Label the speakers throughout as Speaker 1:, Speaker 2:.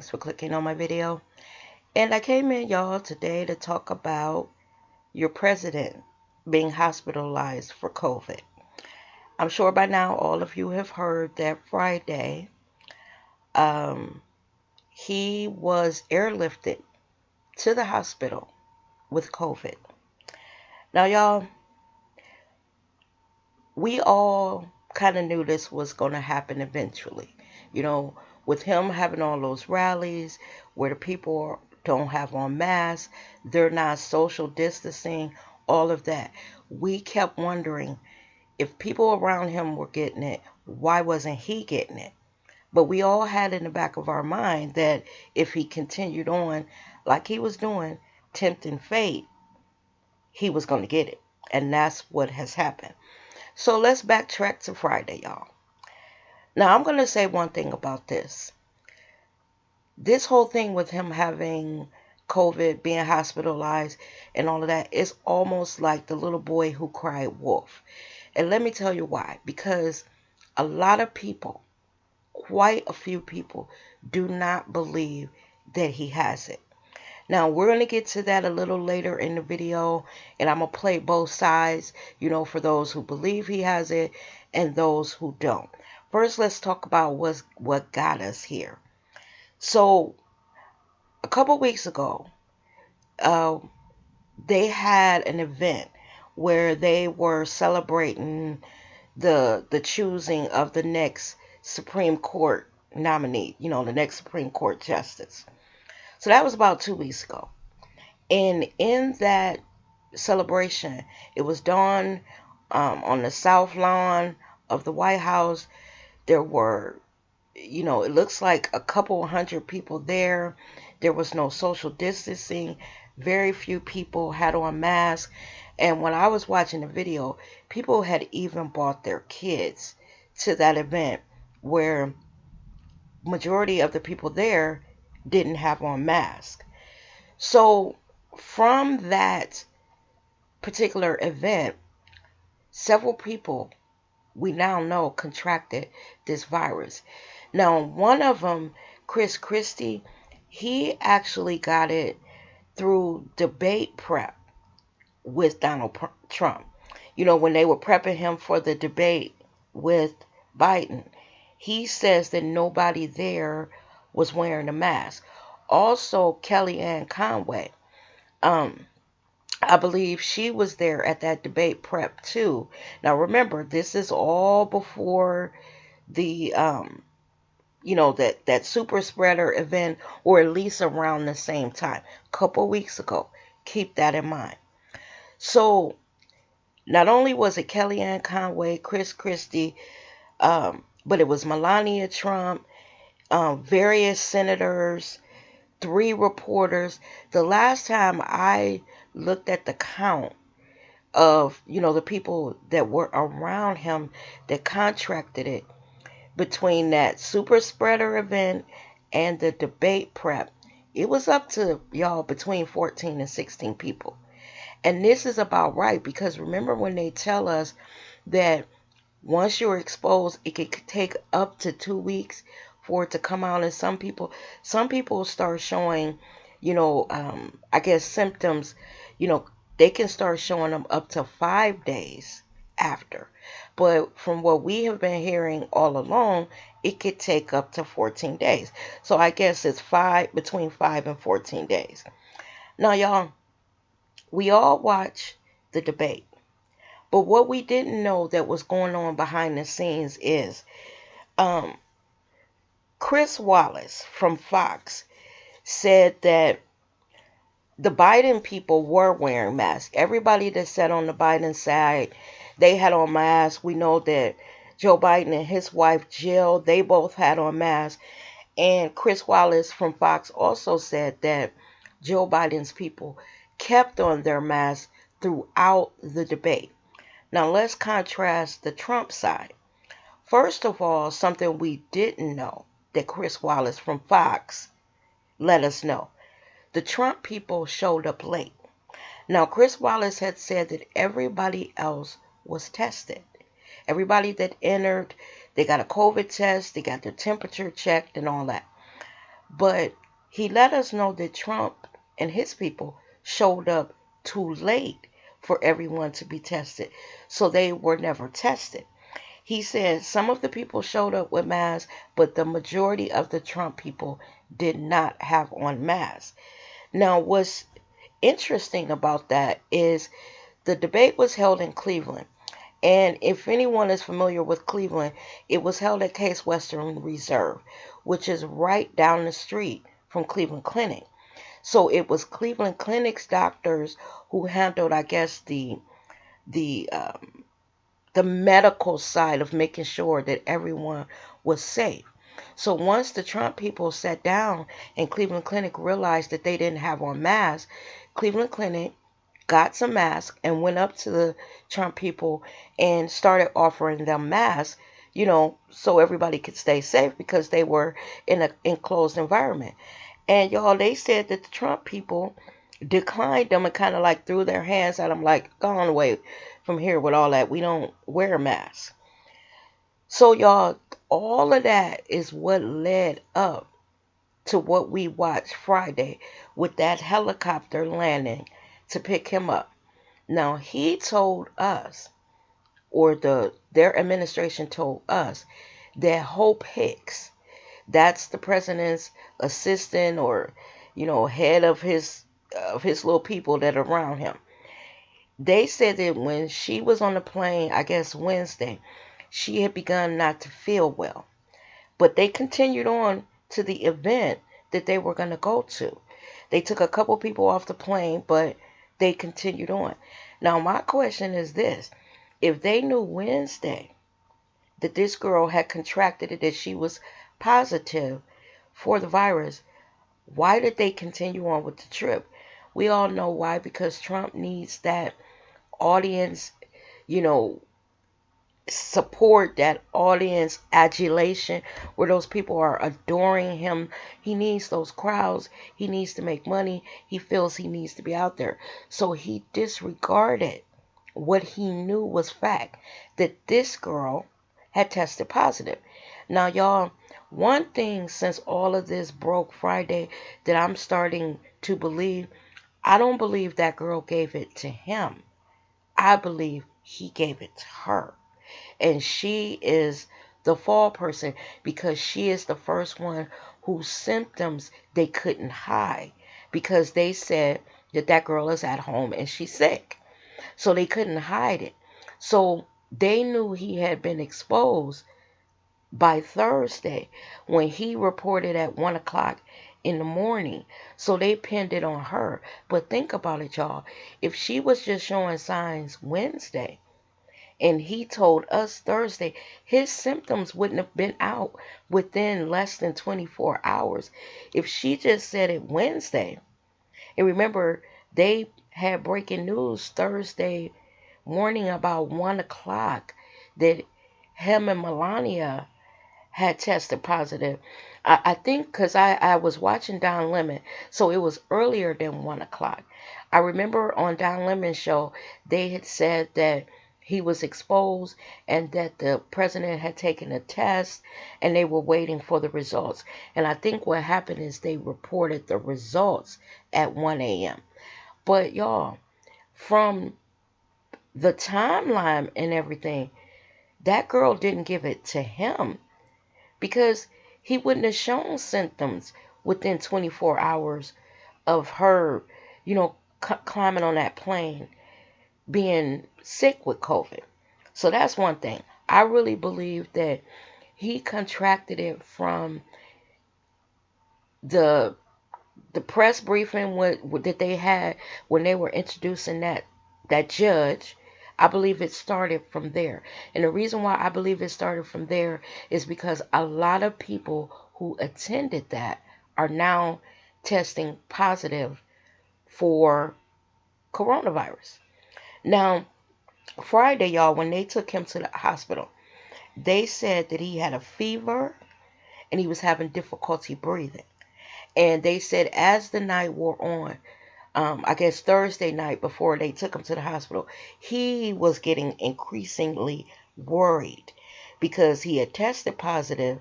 Speaker 1: Thanks for clicking on my video. And I came in, y'all, today to talk about your president being hospitalized for COVID. I'm sure by now all of you have heard that Friday um, he was airlifted to the hospital with COVID. Now, y'all, we all kind of knew this was going to happen eventually. You know, with him having all those rallies where the people don't have on masks, they're not social distancing, all of that. We kept wondering if people around him were getting it, why wasn't he getting it? But we all had in the back of our mind that if he continued on like he was doing, tempting fate, he was going to get it. And that's what has happened. So let's backtrack to Friday, y'all. Now, I'm going to say one thing about this. This whole thing with him having COVID, being hospitalized, and all of that is almost like the little boy who cried wolf. And let me tell you why. Because a lot of people, quite a few people, do not believe that he has it. Now, we're going to get to that a little later in the video, and I'm going to play both sides, you know, for those who believe he has it and those who don't. First, let's talk about what got us here. So, a couple weeks ago, uh, they had an event where they were celebrating the choosing of the next Supreme Court nominee, you know, the next Supreme Court justice. So that was about 2 weeks ago. And in that celebration, it was done on the south lawn of the White House. There were, you know, it looks like a couple hundred people there. There was no social distancing. Very few people had on masks. And when I was watching the video, people had even brought their kids to that event where majority of the people there didn't have on masks. So from that particular event, several people we now know contracted this virus. Now, one of them, Chris Christie, he actually got it through debate prep with Donald Trump. You know, when they were prepping him for the debate with Biden, he says that nobody there was wearing a mask. Also, Kellyanne Conway, I believe she was there at that debate prep too. Now remember, this is all before the you know, that super spreader event, or at least around the same time, a couple weeks ago. Keep that in mind. So not only was it Kellyanne Conway, Chris Christie, but it was Melania Trump, various senators, 3 reporters. The last time I looked at the count of, you know, the people that were around him that contracted it between that super spreader event and the debate prep, it was up to, y'all, between 14 and 16 people. And this is about right, because remember when they tell us that once you're exposed, it could take up to 2 weeks for it to come out. And some people start showing, you know, I guess symptoms, you know, they can start showing them up to 5 days after. But from what we have been hearing all along, it could take up to 14 days. So I guess it's between 5 and 14 days. Now, y'all, we all watch the debate. But what we didn't know that was going on behind the scenes is um, Chris Wallace from Fox said that the Biden people were wearing masks. Everybody that sat on the Biden side, they had on masks. We know that Joe Biden and his wife Jill, they both had on masks. And Chris Wallace from Fox also said that Joe Biden's people kept on their masks throughout the debate. Now let's contrast the Trump side. First of all, something we didn't know that Chris Wallace from Fox let us know. The Trump people showed up late. Now, Chris Wallace had said that everybody else was tested. Everybody that entered, they got a COVID test, they got their temperature checked and all that. But he let us know that Trump and his people showed up too late for everyone to be tested. So they were never tested. He said some of the people showed up with masks, but the majority of the Trump people did not have on masks. Now, what's interesting about that is the debate was held in Cleveland. And if anyone is familiar with Cleveland, it was held at Case Western Reserve, which is right down the street from Cleveland Clinic. So it was Cleveland Clinic's doctors who handled, I guess, the the medical side of making sure that everyone was safe. So once the Trump people sat down and Cleveland Clinic realized that they didn't have on masks, Cleveland Clinic got some masks and went up to the Trump people and started offering them masks, so everybody could stay safe because they were in an enclosed environment. And y'all, they said that the Trump people declined them and kind of like threw their hands at them like, go on away from here with all that. We don't wear masks. So y'all, all of that is what led up to what we watched Friday with that helicopter landing to pick him up. Now he told us, or their administration told us, that Hope Hicks, that's the president's assistant, or head of his little people that are around him. They said that when she was on the plane, I guess Wednesday, she had begun not to feel well. But they continued on to the event that they were going to go to. They took a couple people off the plane, but they continued on. Now, my question is this. If they knew Wednesday that this girl had contracted it, that she was positive for the virus, why did they continue on with the trip? We all know why, because Trump needs that audience, you know, support, that audience adulation, where those people are adoring him. He needs those crowds. He needs to make money. He feels he needs to be out there. So he disregarded what he knew was fact, that this girl had tested positive. Now, y'all, one thing since all of this broke Friday that I'm starting to believe, I don't believe that girl gave it to him. I believe he gave it to her. And she is the fall person because she is the first one whose symptoms they couldn't hide, because they said that that girl is at home and she's sick. So they couldn't hide it. So they knew he had been exposed by Thursday when he reported at 1 o'clock in the morning. So they pinned it on her. But think about it, y'all. If she was just showing signs Wednesday, and he told us Thursday, his symptoms wouldn't have been out within less than 24 hours. If she just said it Wednesday, and remember, they had breaking news Thursday morning about 1 o'clock that him and Melania had tested positive. I think because I was watching Don Lemon, so it was earlier than 1 o'clock. I remember on Don Lemon's show, they had said that he was exposed and that the president had taken a test and they were waiting for the results. And I think what happened is they reported the results at 1 a.m. But y'all, from the timeline and everything, that girl didn't give it to him, because he wouldn't have shown symptoms within 24 hours of her, climbing on that plane, being sick with COVID. So that's one thing. I really believe that he contracted it from the press briefing that they had when they were introducing that judge. I believe it started from there. And the reason why I believe it started from there is because a lot of people who attended that are now testing positive for coronavirus. Now, Friday, y'all, when they took him to the hospital, they said that he had a fever and he was having difficulty breathing. And they said as the night wore on, I guess Thursday night before they took him to the hospital, he was getting increasingly worried because he had tested positive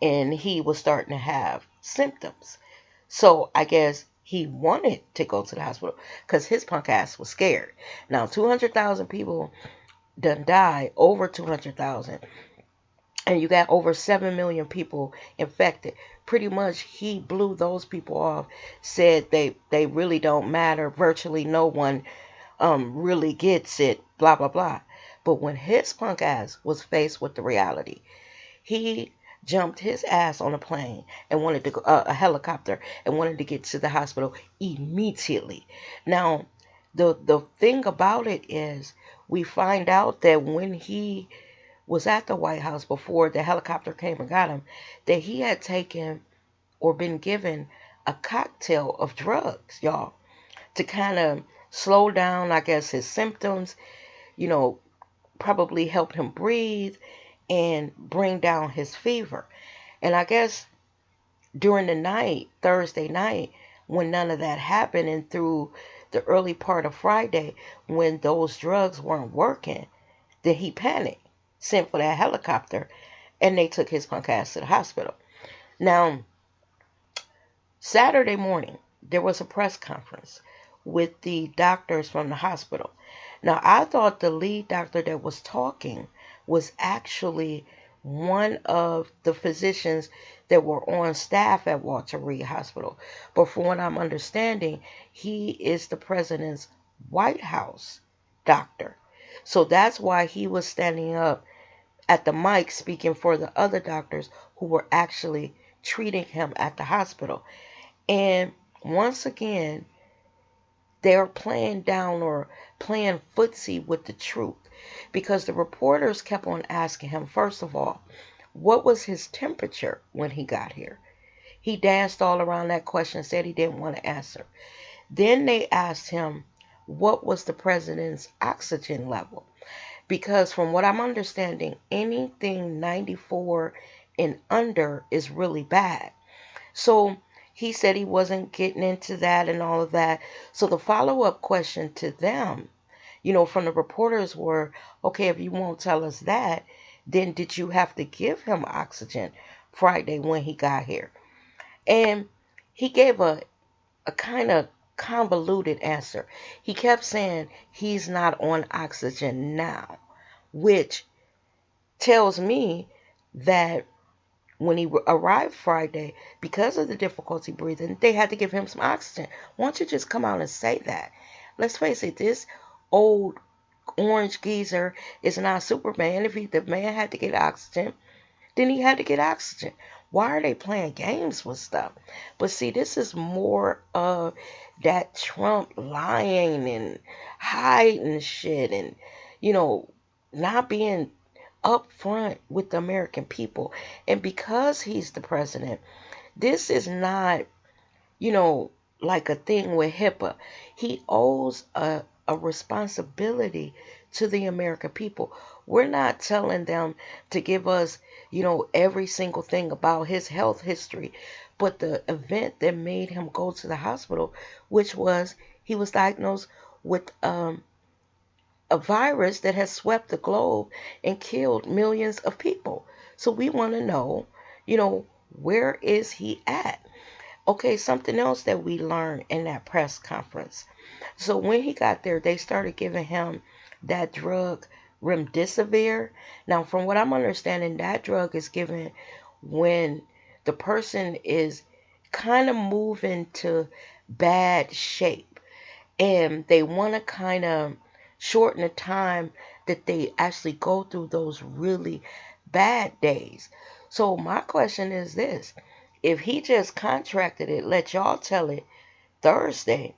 Speaker 1: and he was starting to have symptoms. So I guess he wanted to go to the hospital because his punk ass was scared. Now 200,000 people done died, over 200,000, and you got over 7 million people infected. Pretty much he blew those people off, said they really don't matter, virtually no one really gets it, blah blah blah. But when his punk ass was faced with the reality, he jumped his ass on a plane and wanted to go, a helicopter, and wanted to get to the hospital immediately. Now, the thing about it is, we find out that when he was at the White House before the helicopter came and got him, that he had taken or been given a cocktail of drugs, y'all, to kind of slow down, I guess, his symptoms, you know, probably help him breathe and bring down his fever. And I guess during the night, Thursday night, when none of that happened, and through the early part of Friday, when those drugs weren't working, then he panicked, sent for that helicopter, and they took his punk ass to the hospital. Now, Saturday morning, there was a press conference with the doctors from the hospital. Now, I thought the lead doctor that was talking was actually one of the physicians that were on staff at Walter Reed Hospital. But from what I'm understanding, he is the president's White House doctor. So that's why he was standing up at the mic speaking for the other doctors who were actually treating him at the hospital. And once again, they're playing down or playing footsie with the truth, because the reporters kept on asking him, first of all, what was his temperature when he got here? He danced all around that question, said he didn't want to answer. Then they asked him, what was the president's oxygen level? Because from what I'm understanding, anything 94 and under is really bad. So he said he wasn't getting into that and all of that. So the follow-up question to them, from the reporters were, okay, if you won't tell us that, then did you have to give him oxygen Friday when he got here? And he gave a kind of convoluted answer. He kept saying he's not on oxygen now, which tells me that when he arrived Friday, because of the difficulty breathing, they had to give him some oxygen. Why don't you just come out and say that? Let's face it, this old orange geezer is not Superman. If the man had to get oxygen, then he had to get oxygen. Why are they playing games with stuff? But see, this is more of that Trump lying and hiding shit and, not being upfront with the American people. And because he's the president, this is not, like a thing with HIPAA. He owes a responsibility to the American people. We're not telling them to give us, every single thing about his health history, but the event that made him go to the hospital, which was he was diagnosed with a virus that has swept the globe and killed millions of people. So we want to know, where is he at? Okay, something else that we learned in that press conference. So when he got there, they started giving him that drug remdesivir. Now, from what I'm understanding, that drug is given when the person is kind of moving to bad shape, and they want to kind of shorten the time that they actually go through those really bad days. So my question is this: if he just contracted it, let y'all tell it Thursday,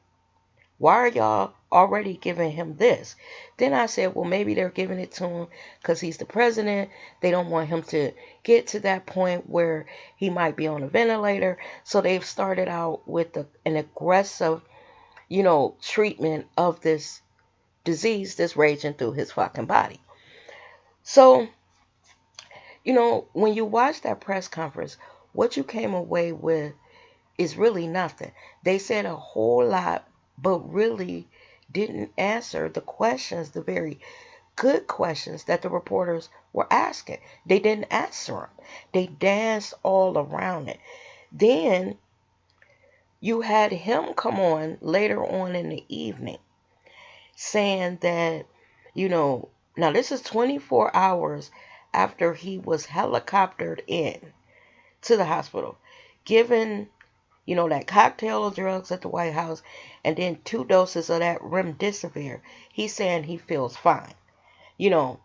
Speaker 1: why are y'all already giving him this? Then I said, well, maybe they're giving it to him because he's the president. They don't want him to get to that point where he might be on a ventilator. So they've started out with an aggressive, treatment of this disease that's raging through his fucking body. So, when you watch that press conference, what you came away with is really nothing. They said a whole lot, but really didn't answer the questions, the very good questions that the reporters were asking. They didn't answer them. They danced all around it. Then you had him come on later on in the evening saying that, you know, now this is 24 hours after he was helicoptered in to the hospital, given, you know, that cocktail of drugs at the White House, and then 2 doses of that remdesivir. He's saying he feels fine, you know,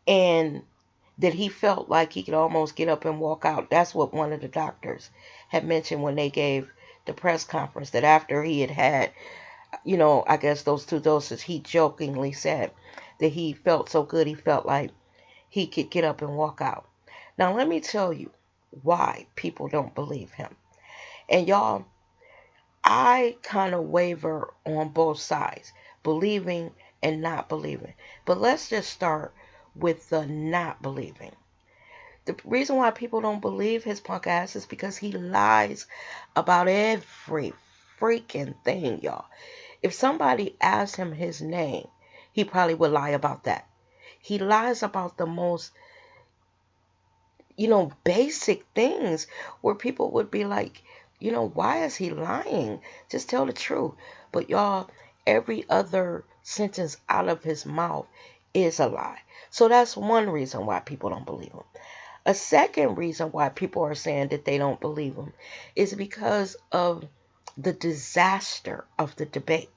Speaker 1: and that he felt like he could almost get up and walk out. That's what one of the doctors had mentioned when they gave the press conference, that after he had, you know, I guess those 2 doses, he jokingly said that he felt so good he felt like he could get up and walk out. Now, let me tell you why people don't believe him. And y'all, I kind of waver on both sides, believing and not believing. But let's just start with the not believing. The reason why people don't believe his punk ass is because he lies about every freaking thing, y'all. If somebody asked him his name, he probably would lie about that. He lies about the most, you know, basic things where people would be like, you know, why is he lying? Just tell the truth. But y'all, every other sentence out of his mouth is a lie. So that's one reason why people don't believe him. A second reason why people are saying that they don't believe him is because of the disaster of the debate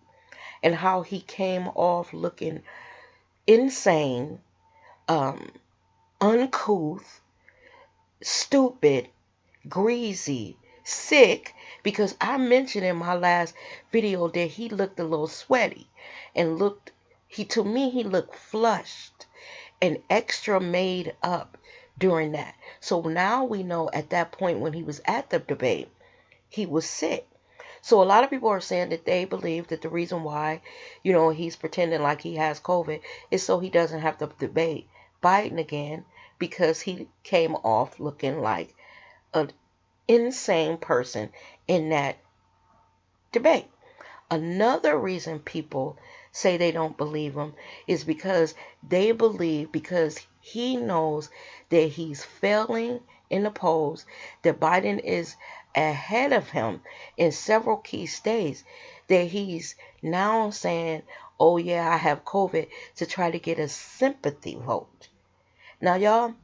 Speaker 1: and how he came off looking insane, uncouth, stupid, greasy, sick, because I mentioned in my last video that he looked a little sweaty and to me, he looked flushed and extra made up during that. So now we know at that point when he was at the debate, he was sick. So a lot of people are saying that they believe that the reason why, you know, he's pretending like he has COVID is so he doesn't have to debate Biden again, because he came off looking like an insane person in that debate. Another reason people say they don't believe him is because they believe, because he knows that he's failing in the polls, that Biden is ahead of him in several key states, that he's now saying, oh yeah, I have COVID, to try to get a sympathy vote. Now y'all,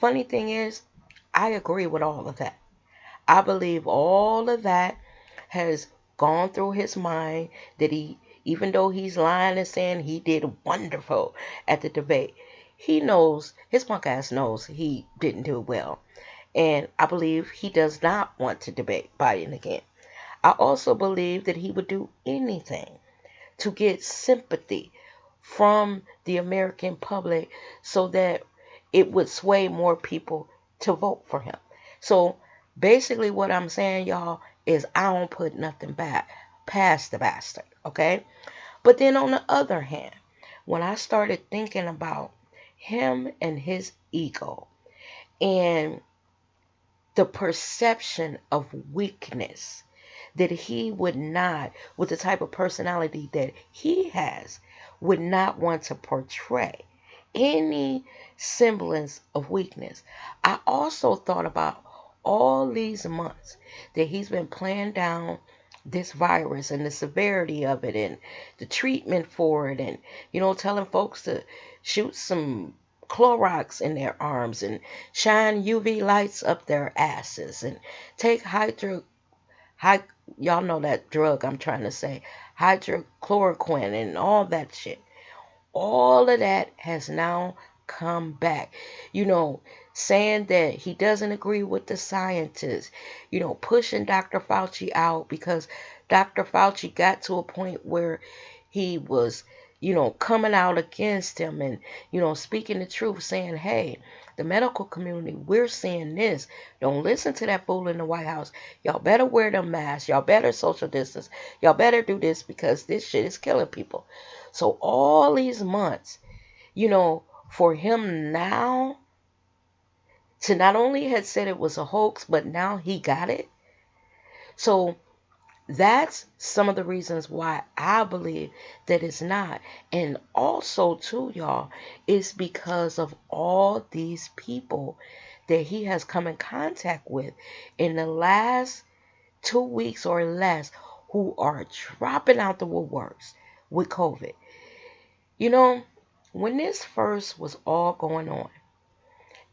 Speaker 1: funny thing is, I agree with all of that. I believe all of that has gone through his mind, that he, even though he's lying and saying he did wonderful at the debate, he knows, his punk ass knows he didn't do well. And I believe he does not want to debate Biden again. I also believe that he would do anything to get sympathy from the American public so that it would sway more people to vote for him. So basically what I'm saying, y'all, is I don't put nothing back past the bastard, okay? But then on the other hand, when I started thinking about him and his ego and the perception of weakness that he would not, with the type of personality that he has, would not want to portray any semblance of weakness. I also thought about all these months that he's been playing down this virus and the severity of it and the treatment for it, and, you know, telling folks to shoot some Clorox in their arms and shine UV lights up their asses and take y'all know that drug I'm trying to say, hydrochloroquine and all that shit. All of that has now come back. You know, saying that he doesn't agree with the scientists, you know, pushing Dr. Fauci out because Dr. Fauci got to a point where he was, you know, coming out against him and, you know, speaking the truth, saying, hey, the medical community, we're seeing this. Don't listen to that fool in the White House. Y'all better wear them masks. Y'all better social distance. Y'all better do this because this shit is killing people. So all these months, you know, for him now to not only had said it was a hoax, but now he got it. So that's some of the reasons why I believe that it's not. And also, too, y'all, it's because of all these people that he has come in contact with in the last 2 weeks or less who are dropping out the woodworks with COVID. You know, when this first was all going on,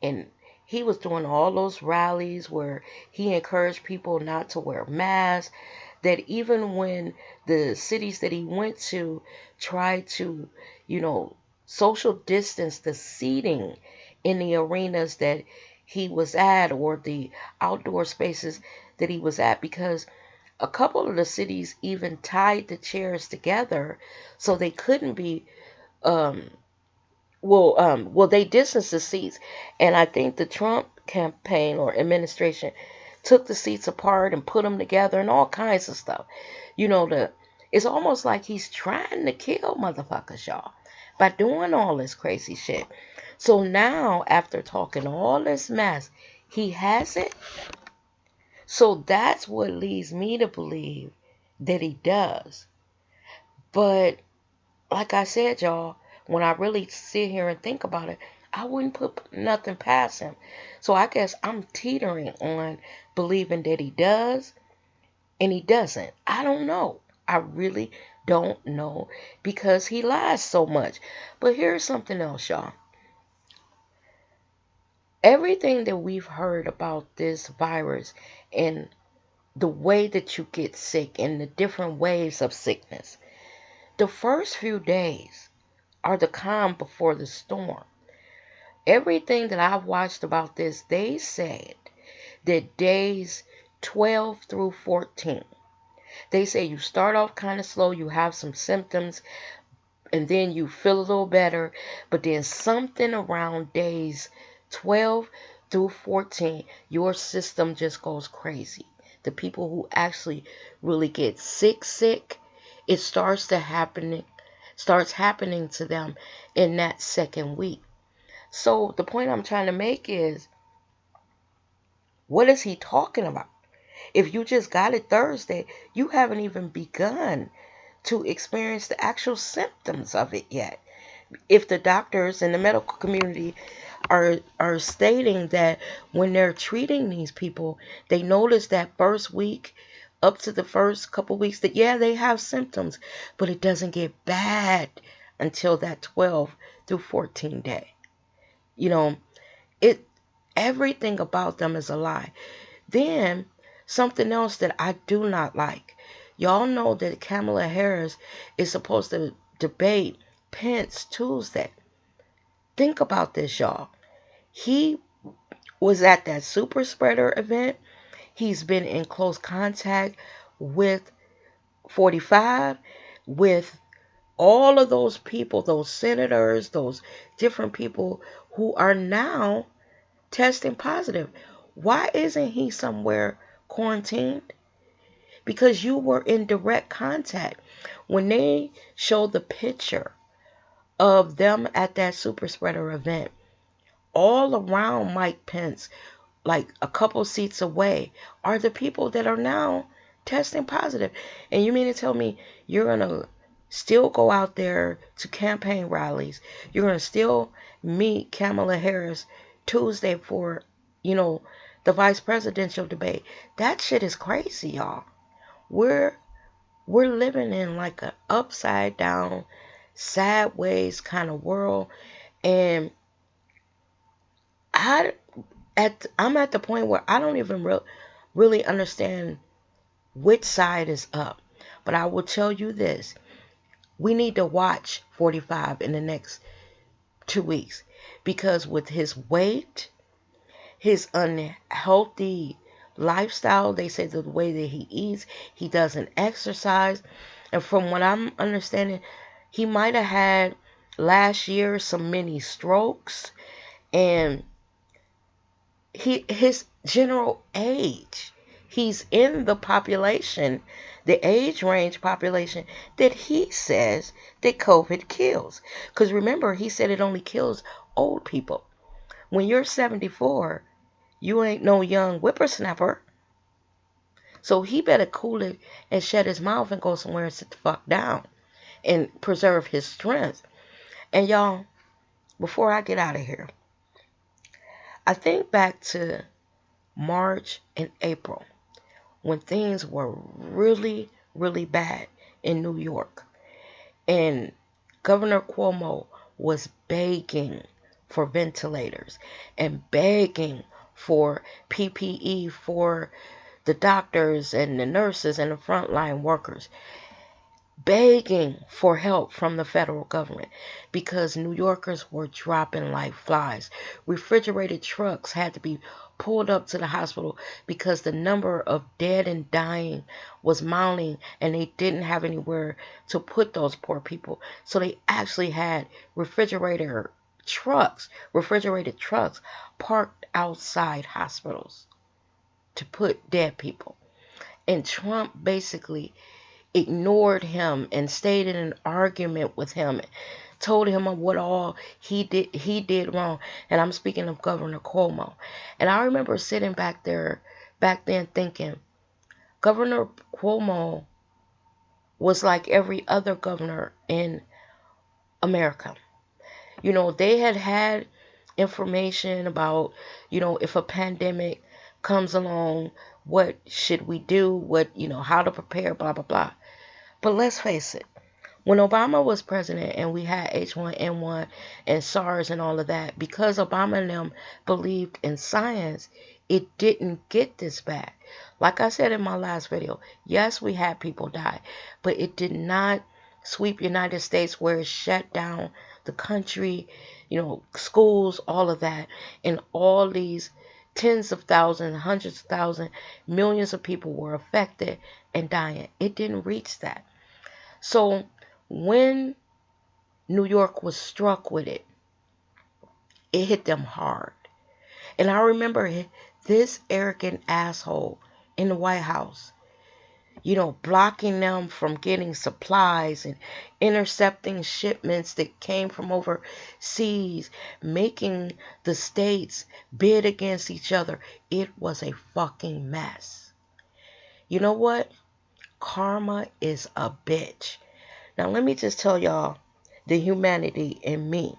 Speaker 1: and he was doing all those rallies where he encouraged people not to wear masks, that even when the cities that he went to tried to, you know, social distance the seating in the arenas that he was at or the outdoor spaces that he was at, because a couple of the cities even tied the chairs together so they couldn't be um, they distanced the seats, and I think the Trump campaign or administration took the seats apart and put them together and all kinds of stuff. You know, it's almost like he's trying to kill motherfuckers, y'all, by doing all this crazy shit. So now, after talking all this mess, he has it. So that's what leads me to believe that he does. But like I said, y'all, when I really sit here and think about it, I wouldn't put nothing past him. So I guess I'm teetering on believing that he does and he doesn't. I don't know. I really don't know because he lies so much. But here's something else, y'all. Everything that we've heard about this virus and the way that you get sick and the different waves of sickness, the first few days are the calm before the storm. Everything that I've watched about this, they said that days 12 through 14, they say you start off kind of slow, you have some symptoms, and then you feel a little better, but then something around days 12 through 14, your system just goes crazy. The people who actually really get sick, it starts happening to them in that second week. So the point I'm trying to make is, what is he talking about? If you just got it Thursday, you haven't even begun to experience the actual symptoms of it yet. If the doctors in the medical community are stating that when they're treating these people, they notice that first week up to the first couple weeks that, yeah, they have symptoms, but it doesn't get bad until that 12 through 14 day. You know, everything about them is a lie. Then something else that I do not like. Y'all know that Kamala Harris is supposed to debate Pence Tuesday. Think about this, y'all. He was at that super spreader event. He's been in close contact with 45, with all of those people, those senators, those different people who are now testing positive. Why isn't he somewhere quarantined? Because you were in direct contact. When they showed the picture of them at that super spreader event, all around Mike Pence, like a couple seats away, are the people that are now testing positive. And you mean to tell me you're going to still go out there to campaign rallies? You're going to still meet Kamala Harris Tuesday for, the vice presidential debate? That shit is crazy, y'all. We're living in like an upside down, sideways kind of world. And I'm at the point where I don't even really understand which side is up. But I will tell you this. We need to watch 45 in the next 2 weeks. Because with his weight, his unhealthy lifestyle, they say the way that he eats, he doesn't exercise. And from what I'm understanding, he might have had last year some mini strokes. And his general age, he's in the population, the age range population that he says that COVID kills. Because remember, he said it only kills old people. When you're 74, you ain't no young whippersnapper. So he better cool it and shut his mouth and go somewhere and sit the fuck down and preserve his strength. And y'all, before I get out of here, I think back to March and April when things were really, really bad in New York. And Governor Cuomo was begging for ventilators and begging for PPE for the doctors and the nurses and the frontline workers, begging for help from the federal government because New Yorkers were dropping like flies. Refrigerated trucks had to be pulled up to the hospital because the number of dead and dying was mounting and they didn't have anywhere to put those poor people. So they actually had refrigerated trucks parked outside hospitals to put dead people. And Trump basically ignored him and stayed in an argument with him, told him of what all he did wrong. And I'm speaking of Governor Cuomo. And I remember sitting back then thinking, Governor Cuomo was like every other governor in America. They had information about, if a pandemic comes along, what should we do, how to prepare, blah, blah, blah. But let's face it, when Obama was president and we had H1N1 and SARS and all of that, because Obama and them believed in science, it didn't get this bad. Like I said in my last video, yes, we had people die, but it did not sweep United States where it shut down the country, schools, all of that, and all these tens of thousands, hundreds of thousands, millions of people were affected and dying. It didn't reach that. So when New York was struck with it, it hit them hard. And I remember this arrogant asshole in the White House, blocking them from getting supplies and intercepting shipments that came from overseas, making the states bid against each other. It was a fucking mess. You know what? Karma is a bitch. Now, let me just tell y'all the humanity in me.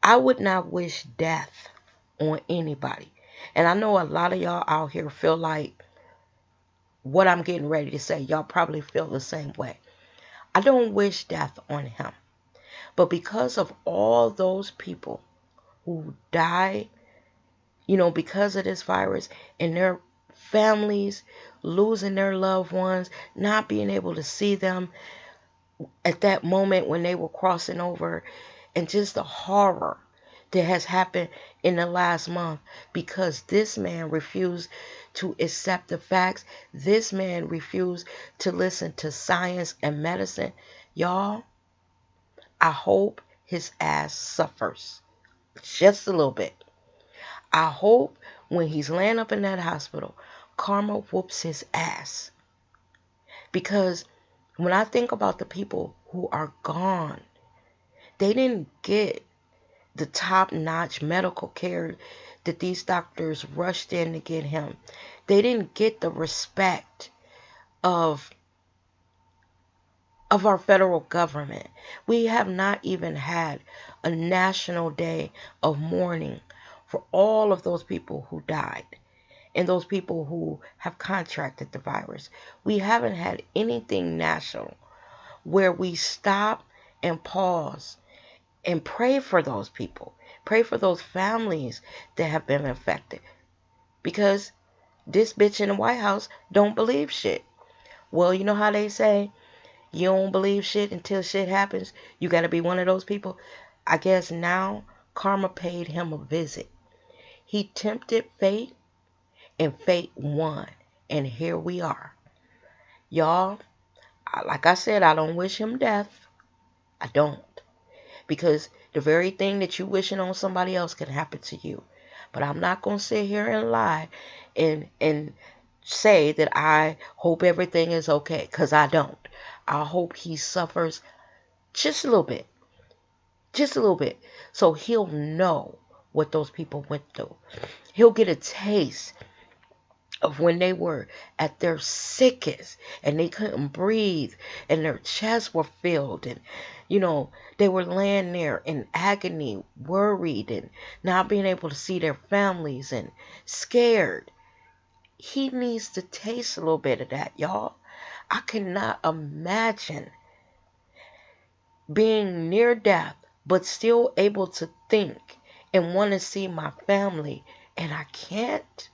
Speaker 1: I would not wish death on anybody. And I know a lot of y'all out here feel like what I'm getting ready to say. Y'all probably feel the same way. I don't wish death on him. But because of all those people who die, because of this virus, and their families losing their loved ones, not being able to see them at that moment when they were crossing over, and just the horror that has happened in the last month because this man refused to accept the facts. This man refused to listen to science and medicine. Y'all, I hope his ass suffers just a little bit. I hope when he's laying up in that hospital, karma whoops his ass. Because when I think about the people who are gone, they didn't get the top-notch medical care that these doctors rushed in to get him. They didn't get the respect of our federal government. We have not even had a national day of mourning for all of those people who died and those people who have contracted the virus. We haven't had anything national where we stop and pause and pray for those people. Pray for those families that have been affected. Because this bitch in the White House don't believe shit. Well, you know how they say, you don't believe shit until shit happens? You got to be one of those people. I guess now karma paid him a visit. He tempted fate, and fate won. And here we are. Y'all, like I said, I don't wish him death. I don't. Because the very thing that you wishing on somebody else can happen to you. But I'm not going to sit here and lie and say that I hope everything is okay. Because I don't. I hope he suffers just a little bit. Just a little bit. So he'll know what those people went through. He'll get a taste of when they were at their sickest and they couldn't breathe and their chests were filled, and they were laying there in agony, worried, and not being able to see their families and scared. He needs to taste a little bit of that, y'all. I cannot imagine being near death but still able to think and want to see my family, and I can't.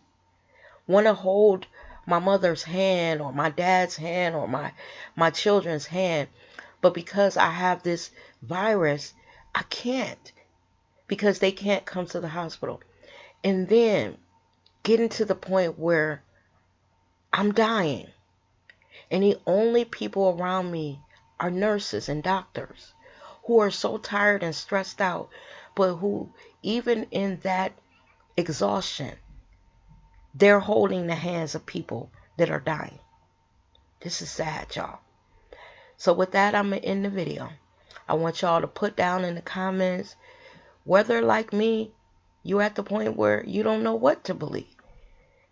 Speaker 1: Want to hold my mother's hand or my dad's hand or my children's hand, but because I have this virus, I can't, because they can't come to the hospital. And then getting to the point where I'm dying, and the only people around me are nurses and doctors who are so tired and stressed out, but who, even in that exhaustion, they're holding the hands of people that are dying. This is sad, y'all. So with that, I'm going to end the video. I want y'all to put down in the comments whether, like me, you're at the point where you don't know what to believe.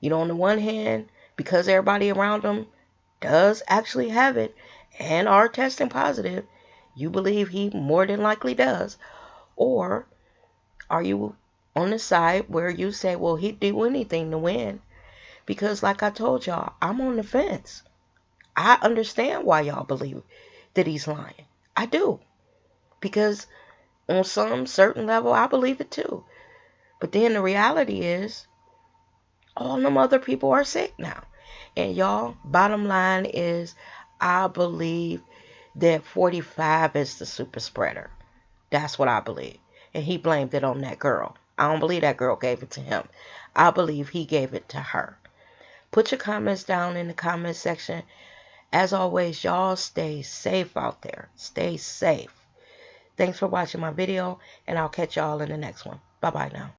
Speaker 1: On the one hand, because everybody around them does actually have it and are testing positive, you believe he more than likely does. Or are you on the side where you say, well, he'd do anything to win? Because like I told y'all, I'm on the fence. I understand why y'all believe that he's lying. I do. Because on some certain level, I believe it too. But then the reality is, all them other people are sick now. And y'all, bottom line is, I believe that 45 is the super spreader. That's what I believe. And he blamed it on that girl. I don't believe that girl gave it to him. I believe he gave it to her. Put your comments down in the comment section. As always, y'all stay safe out there. Stay safe. Thanks for watching my video, and I'll catch y'all in the next one. Bye-bye now.